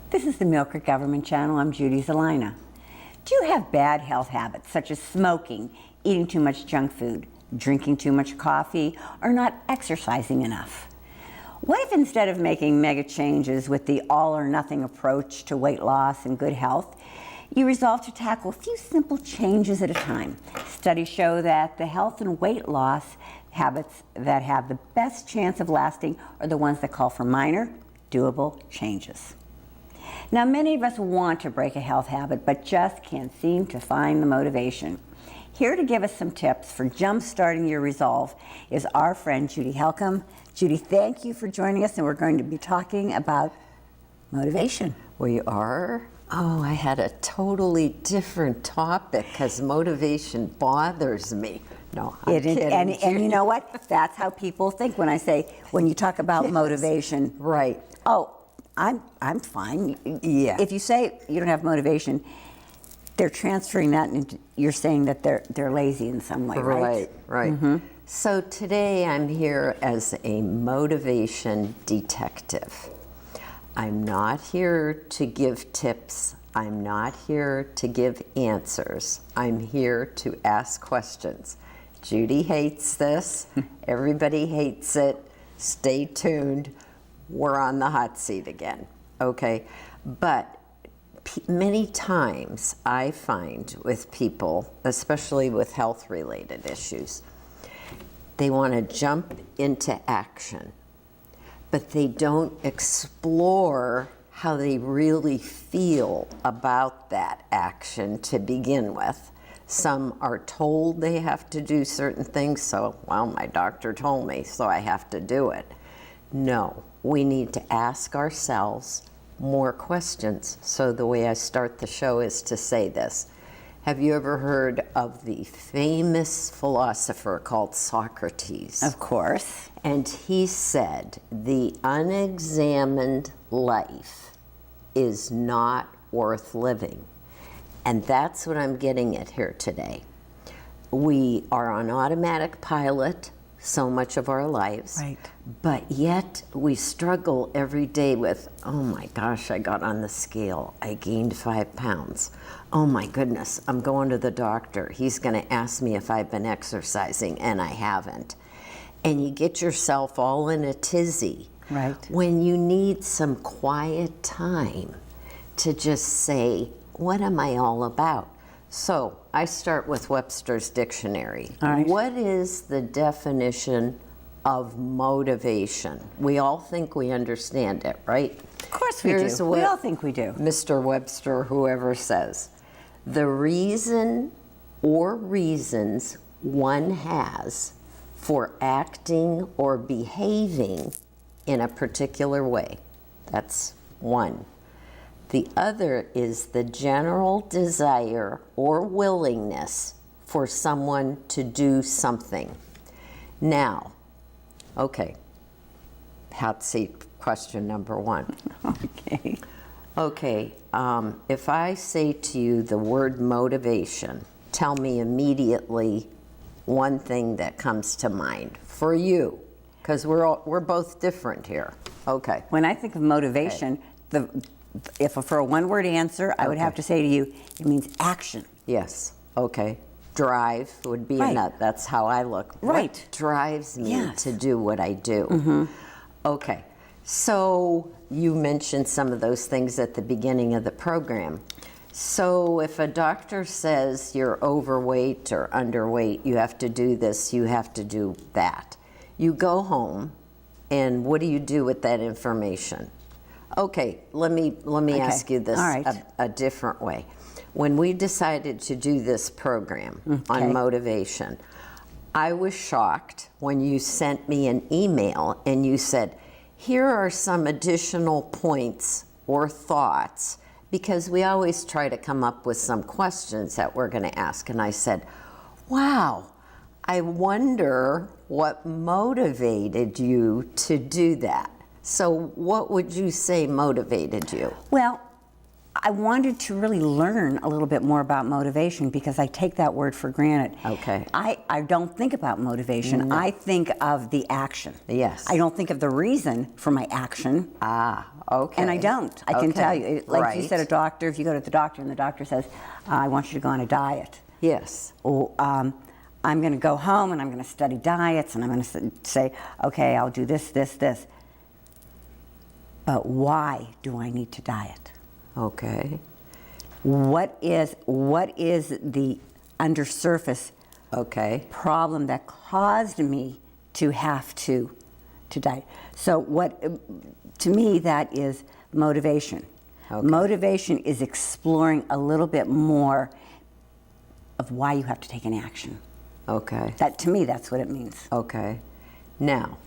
This is the Millcreek Government Channel. I'm Judy Zelina. Do you have bad health habits such as smoking, eating too much junk food, drinking too much coffee, or not exercising enough? What if instead of making mega changes with the all or nothing approach to weight loss and good health, you resolve to tackle a few simple changes at a time? Studies show that the health and weight loss habits that have the best chance of lasting are the ones that call for minor, doable changes. Now, many of us want to break a health habit, but just can't seem to find the motivation. Here to give us some tips for jump-starting your resolve is our friend Judy Helcom. Judy, thank you for joining us, and we're going to be talking about motivation. We are? Oh, I had a totally different topic because motivation bothers me. No, I'm kidding. And you know what? That's how people think when you talk about motivation. Right. Oh, I'm fine. Yeah. If you say you don't have motivation, they're transferring that into, you're saying that they're lazy in some way, right? Right. Mm-hmm. So today I'm here as a motivation detective. I'm not here to give tips. I'm not here to give answers. I'm here to ask questions. Judy hates this. Everybody hates it. Stay tuned. We're on the hot seat again, okay? But many times I find with people, especially with health-related issues, they want to jump into action, but they don't explore how they really feel about that action to begin with. Some are told they have to do certain things, so, well, my doctor told me, so I have to do it. No, we need to ask ourselves more questions. So the way I start the show is to say this. Have you ever heard of the famous philosopher called Socrates? Of course. And he said, the unexamined life is not worth living. And that's what I'm getting at here today. We are on automatic pilot so much of our lives. Right. But yet we struggle every day with, oh my gosh, I got on the scale. I gained 5 pounds. Oh my goodness, I'm going to the doctor. He's going to ask me if I've been exercising, and I haven't. And you get yourself all in a tizzy. Right. When you need some quiet time to just say, what am I all about? So I start with Webster's Dictionary. All right. What is the definition of motivation? We all think we understand it, right? Of course we do. We all think we do. Mr. Webster, whoever says, the reason or reasons one has for acting or behaving in a particular way. That's one. The other is the general desire or willingness for someone to do something. Now, okay, hot seat question number one. Okay. Okay, if I say to you the word motivation, tell me immediately one thing that comes to mind for you, because we're both different here. Okay. When I think of motivation, if for a one-word answer, I would have to say to you, it means action. Yes. Okay. Drive would be another. That's how I look. Right. What drives me to do what I do? Mm-hmm. Okay. So you mentioned some of those things at the beginning of the program. So if a doctor says you're overweight or underweight, you have to do this, you have to do that. You go home, and what do you do with that information? Okay, let me ask you this a different way. When we decided to do this program on motivation, I was shocked when you sent me an email and you said, here are some additional points or thoughts, because we always try to come up with some questions that we're going to ask. And I said, wow, I wonder what motivated you to do that. So what would you say motivated you? Well, I wanted to really learn a little bit more about motivation because I take that word for granted. Okay. I don't think about motivation. I think of the action. Yes. I don't think of the reason for my action. Ah, okay. And I don't. I can tell you. Like you Right. said, a doctor, if you go to the doctor and the doctor says, I want you to go on a diet. Yes. Or, I'm going to go home and I'm going to study diets and I'm going to say, okay, I'll do this, this, this. But why do I need to diet? Okay. What is the undersurface Okay. problem that caused me to have to diet? So to me, that is motivation. Okay. Motivation is exploring a little bit more of why you have to take an action. Okay. That, to me, that's what it means. Okay. Now,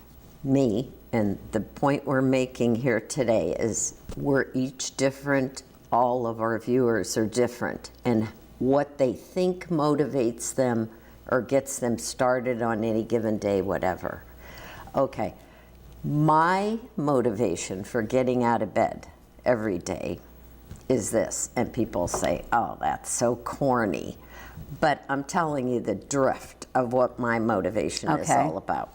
me, and the point we're making here today is we're each different. All of our viewers are different. And what they think motivates them or gets them started on any given day, whatever. Okay. My motivation for getting out of bed every day is this. And people say, oh, that's so corny. But I'm telling you the drift of what my motivation is Okay. all about.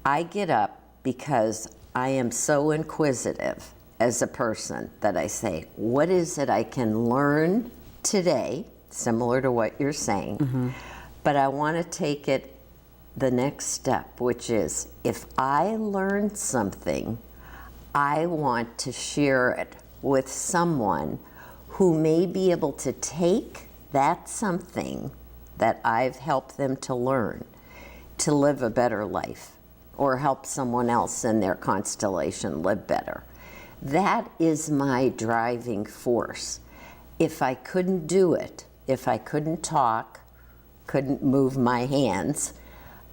I get up because I am so inquisitive as a person that I say, what is it I can learn today, similar to what you're saying, but I want to take it the next step, which is if I learn something, I want to share it with someone who may be able to take that something that I've helped them to learn to live a better life or help someone else in their constellation live better. That is my driving force. If I couldn't do it, if I couldn't talk, couldn't move my hands,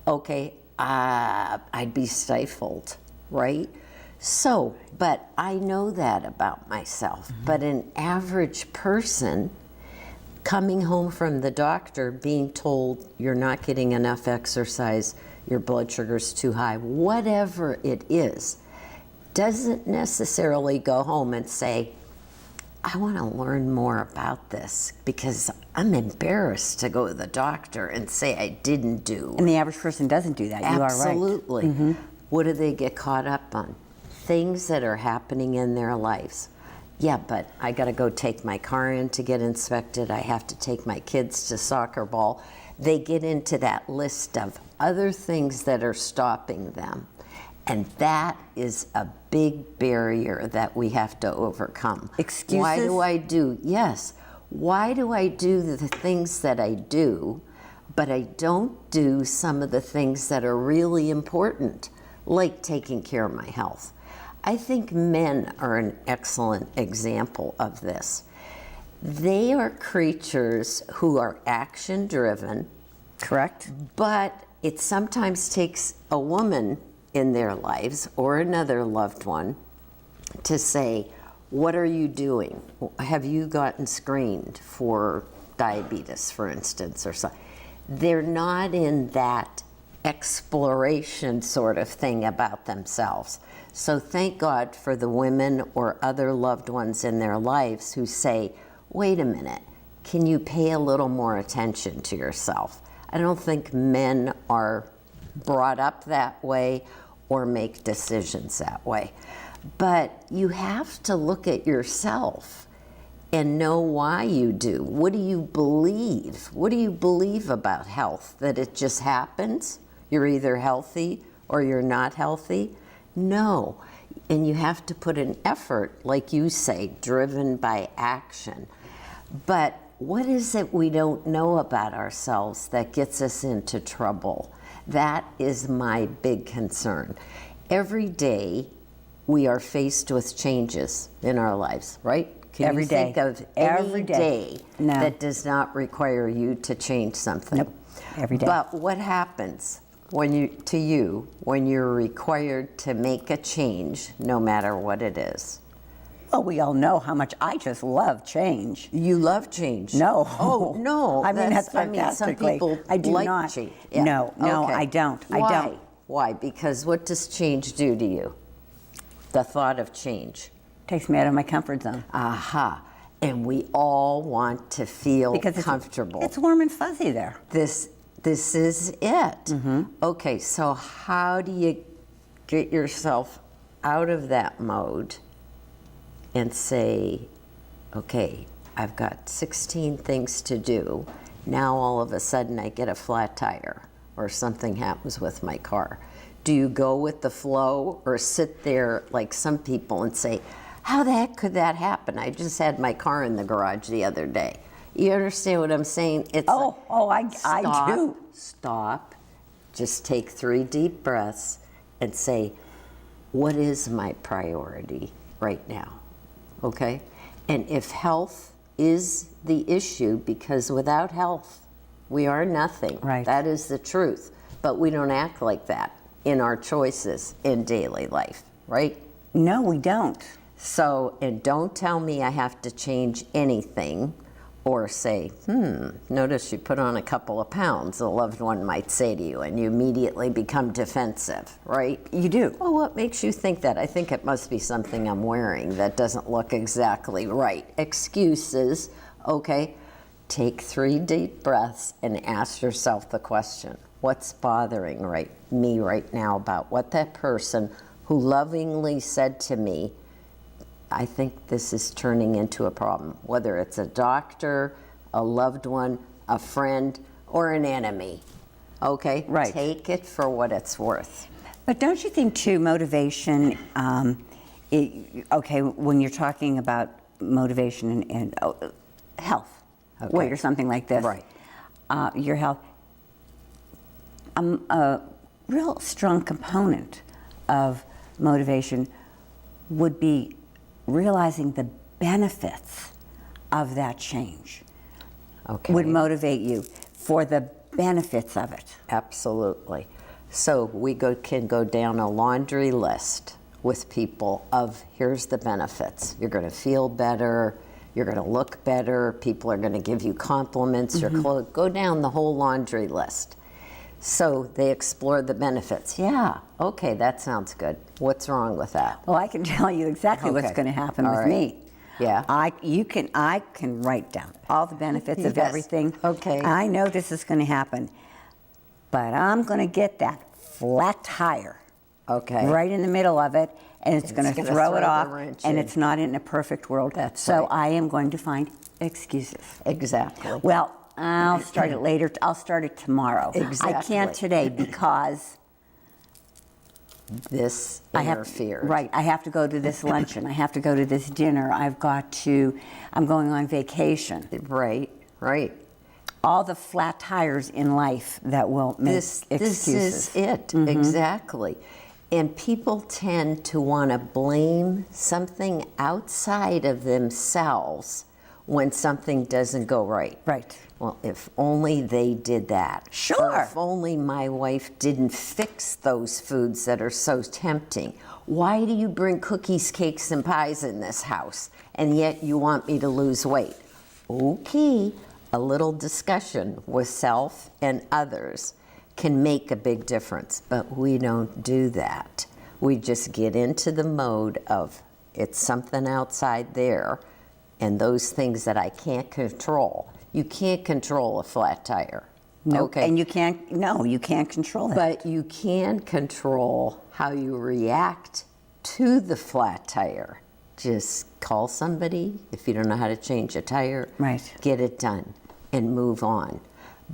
okay, I'd be stifled, right? So, but I know that about myself. But an average person coming home from the doctor being told you're not getting enough exercise, your blood sugar's too high, whatever it is, doesn't necessarily go home and say, I want to learn more about this because I'm embarrassed to go to the doctor and say I didn't do. And the average person doesn't do that. You are right. Absolutely. What do they get caught up on? Things that are happening in their lives. Yeah, but I got to go take my car in to get inspected. I have to take my kids to soccer ball. They get into that list of other things that are stopping them. And that is a big barrier that we have to overcome. Excuses? Why do I do? Yes. Why do I do the things that I do, but I don't do some of the things that are really important, like taking care of my health? I think men are an excellent example of this. They are creatures who are action-driven. Correct. But it sometimes takes a woman in their lives or another loved one to say, what are you doing? Have you gotten screened for diabetes, for instance, or something? They're not in that exploration sort of thing about themselves. So thank God for the women or other loved ones in their lives who say, wait a minute, can you pay a little more attention to yourself? I don't think men are brought up that way or make decisions that way. But you have to look at yourself and know why you do. What do you believe? What do you believe about health? That it just happens? You're either healthy or you're not healthy? No. And you have to put an effort, like you say, driven by action. But what is it we don't know about ourselves that gets us into trouble? That is my big concern. Every day we are faced with changes in our lives, right? Can Every you day. think of Every any day. day No. that does not require you to change something? Nope. Every day. But what happens when you're required to make a change, no matter what it is? Well, we all know how much I just love change. You love change. No. Oh, no. I mean, that's some sarcastically. people I do like not. change. No, Okay. I don't. Why? I don't. Why? Because what does change do to you? The thought of change. Takes me out of my comfort zone. Aha. And we all want to feel because comfortable. It's warm and fuzzy there. This is it. Okay, so how do you get yourself out of that mode and say, okay, I've got 16 things to do. Now all of a sudden I get a flat tire or something happens with my car. Do you go with the flow or sit there like some people and say, how the heck could that happen? I just had my car in the garage the other day. You understand what I'm saying? It's I do. Stop. Just take 3 deep breaths and say, what is my priority right now? Okay? And if health is the issue, because without health, we are nothing. Right. That is the truth. But we don't act like that in our choices in daily life, right? No, we don't. So, and don't tell me I have to change anything or say, notice you put on a couple of pounds, a loved one might say to you, and you immediately become defensive, right? You do. Well, what makes you think that? I think it must be something I'm wearing that doesn't look exactly right. Excuses, okay? Take 3 deep breaths and ask yourself the question, what's bothering me right now about what that person who lovingly said to me, I think this is turning into a problem, whether it's a doctor, a loved one, a friend, or an enemy. Okay? Right. Take it for what it's worth. But don't you think, too, motivation, okay, when you're talking about motivation and health, weight or something like this, Right. Your health, a real strong component of motivation would be realizing the benefits of that change. Okay. Would motivate you for the benefits of it. Absolutely. So we can go down a laundry list with people of here's the benefits. You're going to feel better. You're going to look better. People are going to give you compliments. Your clothes. Go down the whole laundry list. So they explore the benefits. Yeah, okay, that sounds good. What's wrong with that? Well, I can tell you exactly what's going to happen with me. Yeah. I can write down all the benefits of Yes. everything. Okay. I know this is going to happen, but I'm going to get that flat tire Okay. right in the middle of it, and it's going to gonna throw throw it the off, wrench and in. it's not in a perfect world. That's so right. I am going to find excuses. Exactly. Well, I'll start it later. I'll start it tomorrow. Exactly. I can't today because This I have interfered. right. I have to go to this luncheon. I have to go to this dinner. I'm going on vacation. Right, right. All the flat tires in life that will make This excuses. is it, exactly. And people tend to want to blame something outside of themselves when something doesn't go right. Right. Well, if only they did that. Sure. Or if only my wife didn't fix those foods that are so tempting. Why do you bring cookies, cakes, and pies in this house, and yet you want me to lose weight? Okay, a little discussion with self and others can make a big difference, but we don't do that. We just get into the mode of it's something outside there, and those things that I can't control. You can't control a flat tire. No, Okay. and you can't. No, you can't control that. But you can control how you react to the flat tire. Just call somebody if you don't know how to change a tire. Right. Get it done and move on.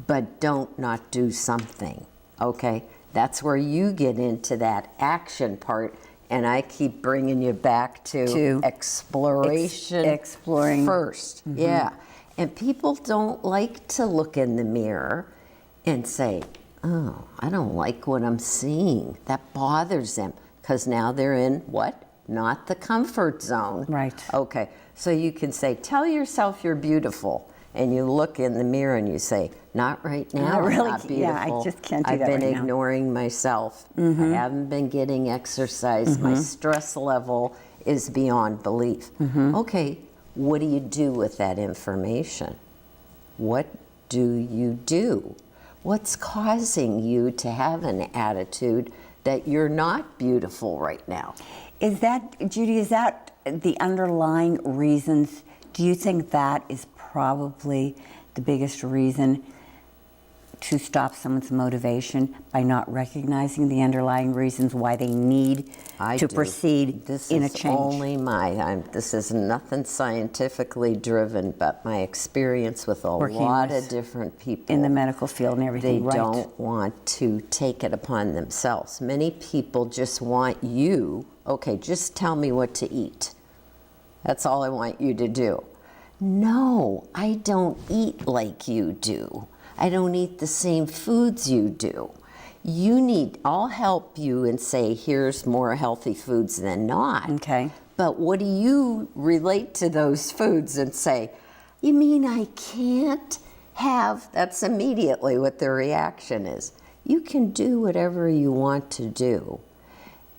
But don't not do something, okay? That's where you get into that action part, and I keep bringing you back to exploration exploring. first. Yeah. And people don't like to look in the mirror and say, oh, I don't like what I'm seeing. That bothers them because now they're in what? Not the comfort zone. Right. Okay. So you can say, tell yourself you're beautiful. And you look in the mirror and you say, not right now, I really I'm not can't- beautiful. yeah, I just can't do I've that been right now." ignoring myself. I haven't been getting exercise. My stress level is beyond belief. Okay, what do you do with that information? What do you do? What's causing you to have an attitude that you're not beautiful right now? Is that, Judy, is that the underlying reasons Do you think that is probably the biggest reason to stop someone's motivation, by not recognizing the underlying reasons why they need to proceed in a change? This is nothing scientifically driven, but my experience with a lot of different people in the medical field and everything. They don't want to take it upon themselves. Many people just want you, okay, just tell me what to eat. That's all I want you to do. No, I don't eat like you do. I don't eat the same foods you do. I'll help you and say, here's more healthy foods than not. Okay. But what do you relate to those foods and say, you mean I can't have? That's immediately what their reaction is. You can do whatever you want to do,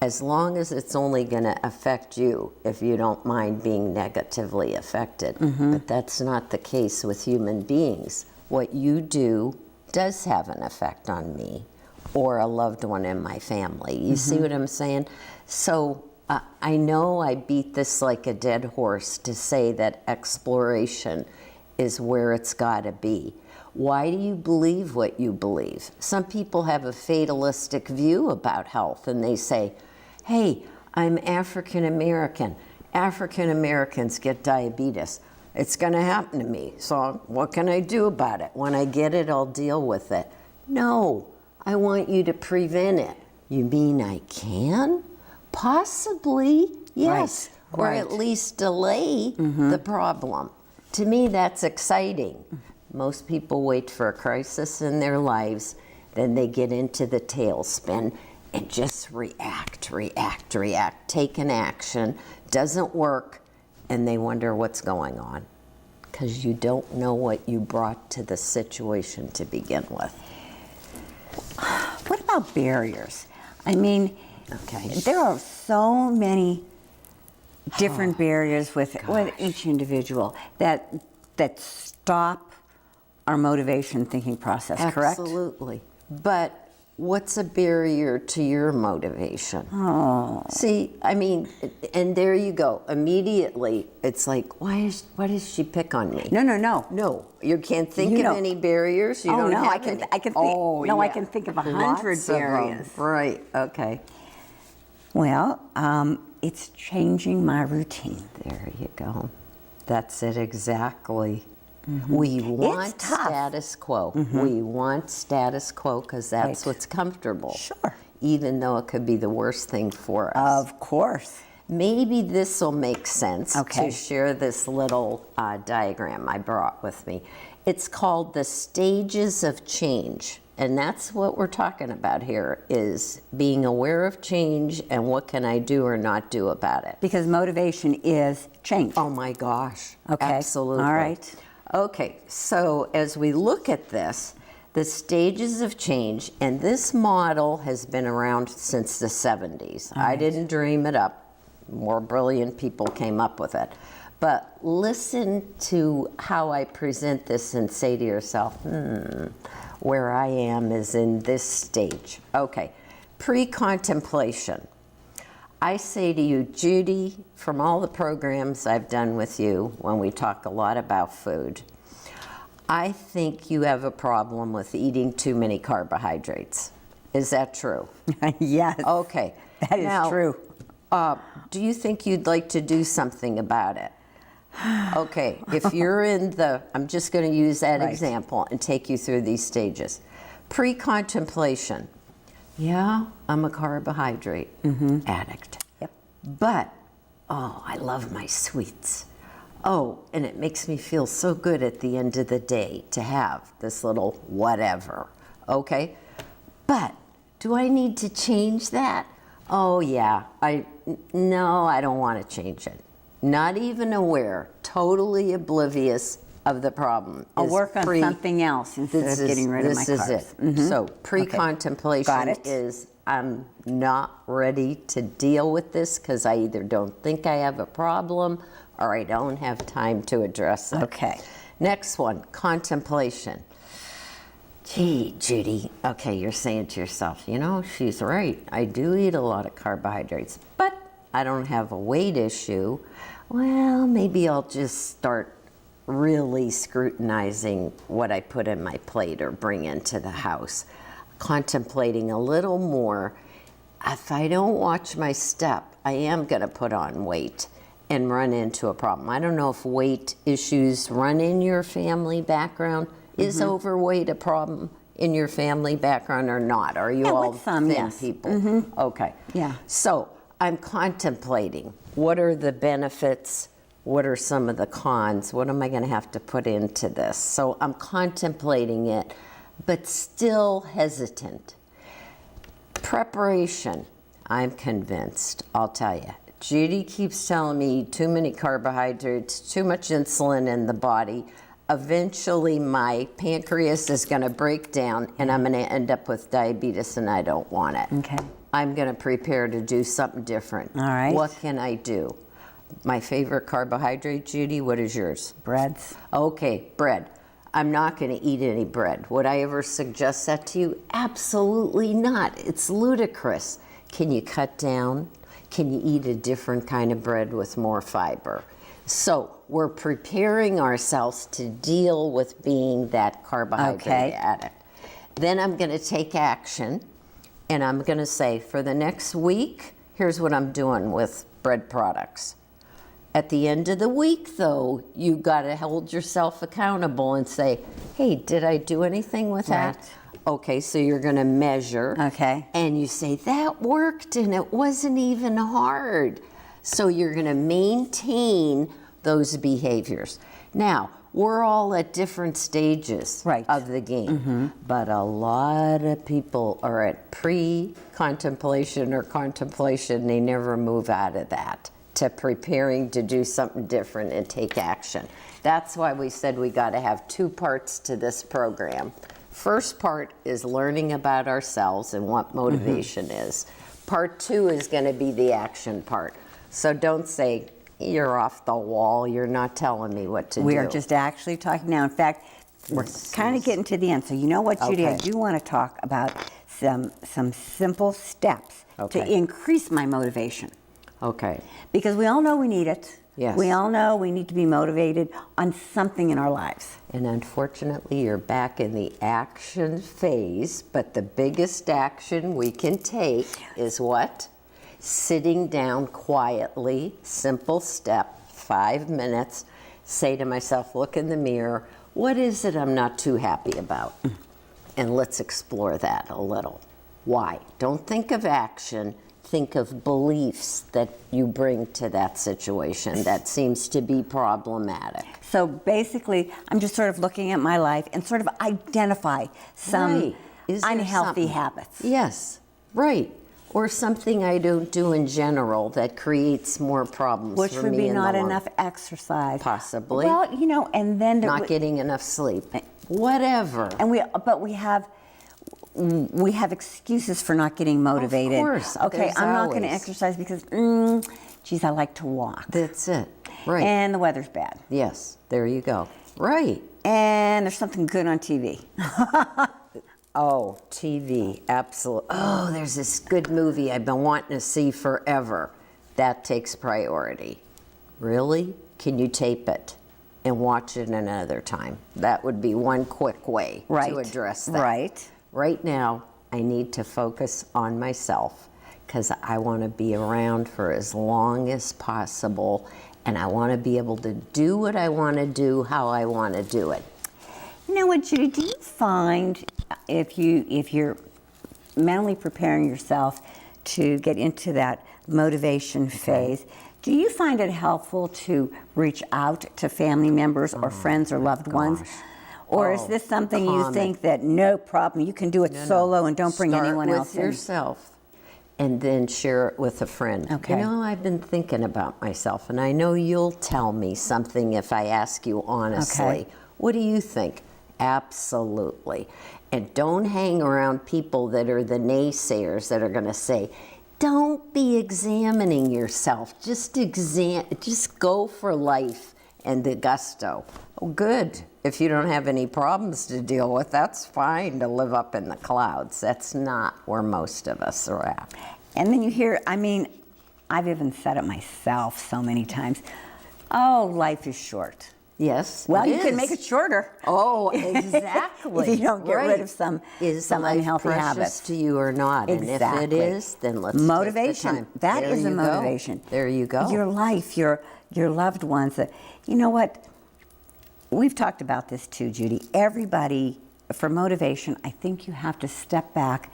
as long as it's only going to affect you if you don't mind being negatively affected. But that's not the case with human beings. What you do does have an effect on me or a loved one in my family. You see what I'm saying? So I know I beat this like a dead horse to say that exploration is where it's got to be. Why do you believe what you believe? Some people have a fatalistic view about health, and they say, hey, I'm African American. African Americans get diabetes. It's going to happen to me, so what can I do about it? When I get it, I'll deal with it. No, I want you to prevent it. You mean I can? Possibly, yes. Right, or right. at least delay the problem. To me, that's exciting. Most people wait for a crisis in their lives, then they get into the tailspin and just react, take an action, doesn't work, and they wonder what's going on, because you don't know what you brought to the situation to begin with. What about barriers? I mean, Okay. there are so many different barriers with each individual that stop our motivation thinking process, correct? Absolutely. But what's a barrier to your motivation? Oh. See, I mean, and there you go. Immediately, it's like, why does she pick on me? No. No, you can't think of any barriers. You don't no, have I can. any. I can think. Oh, no, I yeah. can think of 100 Lots of 'em. barriers. Right. Okay. Well, it's changing my routine. There you go. That's it exactly. We want tough. status quo. We want status quo because that's what's comfortable. Sure. Even though it could be the worst thing for us. Of course. Maybe this will make sense Okay. to share this little diagram I brought with me. It's called the stages of change. And that's what we're talking about here, is being aware of change and what can I do or not do about it. Because motivation is change. Oh my gosh. Okay. Absolutely. All right. Okay, so as we look at this, the stages of change, and this model has been around since the 70s. I didn't dream it up. More brilliant people came up with it. But listen to how I present this and say to yourself, where I am is in this stage. Okay, pre-contemplation. I say to you, Judy, from all the programs I've done with you, when we talk a lot about food, I think you have a problem with eating too many carbohydrates. Is that true? Yes. Okay. That is true. Do you think you'd like to do something about it? Okay, if you're in the, I'm just going to use that example and take you through these stages. Pre-contemplation. Yeah, I'm a carbohydrate addict. Yep. But, I love my sweets. Oh, and it makes me feel so good at the end of the day to have this little whatever. Okay? But, do I need to change that? Oh, yeah. No, I don't want to change it. Not even aware, totally oblivious of the problem. I'll work on something else instead of getting rid of my carbs. This is it. So pre-contemplation Got it. is I'm not ready to deal with this because I either don't think I have a problem or I don't have time to address it. Okay. Next one, contemplation. Gee, Judy, okay, you're saying to yourself, you know, she's right. I do eat a lot of carbohydrates, but I don't have a weight issue. well, maybe I'll just start really scrutinizing what I put in my plate or bring into the house, contemplating a little more. If I don't watch my step, I am going to put on weight and run into a problem. I don't know if weight issues run in your family background. Is overweight a problem in your family background or not? Are you all with some, thin yes. people? Okay. Yeah. So I'm contemplating, what are the benefits? What are some of the cons? What am I going to have to put into this? So I'm contemplating it, but still hesitant. Preparation, I'm convinced, I'll tell you. Judy keeps telling me too many carbohydrates, too much insulin in the body. Eventually my pancreas is going to break down and I'm going to end up with diabetes and I don't want it. Okay. I'm going to prepare to do something different. All right. What can I do? My favorite carbohydrate, Judy, what is yours? Breads. Okay, bread. I'm not going to eat any bread. Would I ever suggest that to you? Absolutely not. It's ludicrous. Can you cut down? Can you eat a different kind of bread with more fiber? So we're preparing ourselves to deal with being that carbohydrate addict. Then I'm going to take action and I'm going to say, for the next week, here's what I'm doing with bread products. At the end of the week, though, you got to hold yourself accountable and say, hey, did I do anything with that? Right. Okay, so you're going to measure. Okay. And you say, that worked and it wasn't even hard. So you're going to maintain those behaviors. Now, we're all at different stages of the game, but a lot of people are at pre-contemplation or contemplation. They never move out of that to preparing to do something different and take action. That's why we said we got to have two parts to this program. First part is learning about ourselves and what motivation is. Part two is going to be the action part. So don't say, you're off the wall, you're not telling me what to do. We are just actually talking now. In fact, we're kind of getting to the end. So you know what, Judy, I do want to talk about some simple steps to increase my motivation. Okay. Because we all know we need it. Yes. We all know we need to be motivated on something in our lives. And unfortunately, you're back in the action phase, but the biggest action we can take is what? Sitting down quietly, simple step, 5 minutes, say to myself, look in the mirror, what is it I'm not too happy about? And let's explore that a little. Why? Don't think of action. Think of beliefs that you bring to that situation that seems to be problematic. So basically, I'm just sort of looking at my life and sort of identify some unhealthy habits. Yes, right. Or something I don't do in general that creates more problems Which for would me be in the not long- enough exercise. Possibly. Well, you know, and then Not getting enough sleep. Whatever. and we have excuses for not getting motivated. Of course. Okay, There's I'm not going to always. exercise because, geez, I like to walk. That's it. Right. And the weather's bad. Yes, there you go. Right. And there's something good on TV. Oh, TV, absolutely. Oh, there's this good movie I've been wanting to see forever. That takes priority. Really? Can you tape it and watch it another time? That would be one quick way to address that. Right. Right now, I need to focus on myself because I want to be around for as long as possible and I want to be able to do what I want to do, how I want to do it. You know what, Judy, do you find if you're mentally preparing yourself to get into that motivation phase, do you find it helpful to reach out to family members or friends or loved ones? Or is this something you think that no problem, you can do it solo and don't bring anyone else in? Start with yourself and then share it with a friend. Okay. You know, I've been thinking about myself and I know you'll tell me something if I ask you honestly. Okay. What do you think? Absolutely. And don't hang around people that are the naysayers that are going to say, don't be examining yourself. Just go for life and the gusto. Oh, good. If you don't have any problems to deal with, that's fine to live up in the clouds. That's not where most of us are at. And then you hear, I mean, I've even said it myself so many times, Oh, life is short. Yes. Well, it you can is. make it shorter. Oh, exactly. If you don't get rid Right. of some Is unhealthy life precious habits. to you or not? And if it Exactly. is, then let's motivation. take the time. That There is a you go. motivation. There you go. Your life, your loved ones. You know what? We've talked about this too, Judy. Everybody, for motivation, I think you have to step back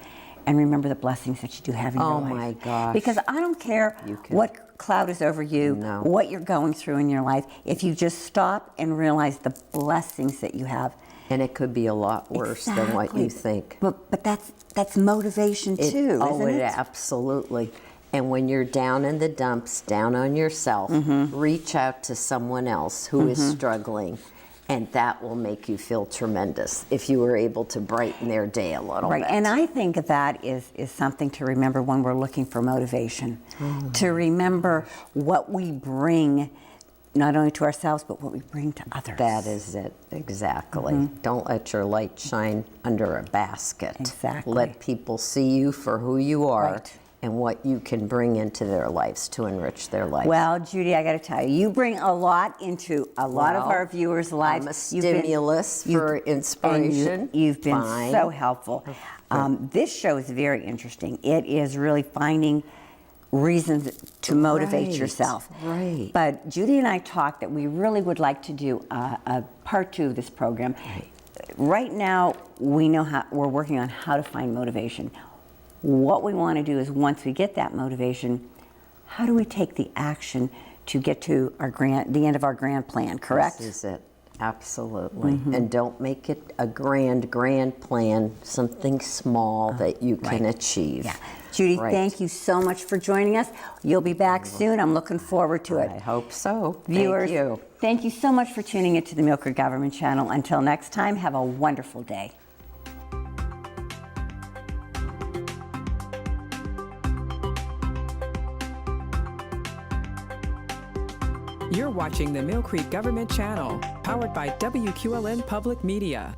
and remember the blessings that you do have in your Oh, life. my gosh. Because I don't care You can- what cloud is over you, No. what you're going through in your life. If you just stop and realize the blessings that you have. And it could be a lot worse than what you Exactly. think. But that's motivation too, isn't it? Absolutely. And when you're down in the dumps, down on yourself, reach out to someone else who is struggling, and that will make you feel tremendous if you were able to brighten their day a little Right, bit. and I think that is something to remember when we're looking for motivation. To remember what we bring, not only to ourselves, but what we bring to others. That is it, exactly. Don't let your light shine under a basket. Exactly. Let people see you for who you are Right. and what you can bring into their lives to enrich their life. Well, Judy, I got to tell you, you bring a lot into a lot of Well, our viewers' lives. I'm a You've been- stimulus you've- for and inspiration. You've been Fine. so helpful. This show is very interesting. It is really finding reasons to motivate Right, yourself. right. But Judy and I talked that we really would like to do a part 2 of this program. Right now, we know how we're working on how to find motivation. What we want to do is once we get that motivation, how do we take the action to get to the end of our grand plan, correct? This is it. Absolutely. And don't make it a grand plan, something small that you can achieve. Yeah. Judy, Right. thank you so much for joining us. You'll be back soon. I'm looking forward to it. I hope so. Viewers, Thank you. thank you so much for tuning into the Millcreek Government Channel. Until next time, have a wonderful day. You're watching the Millcreek Government Channel, powered by WQLN Public Media.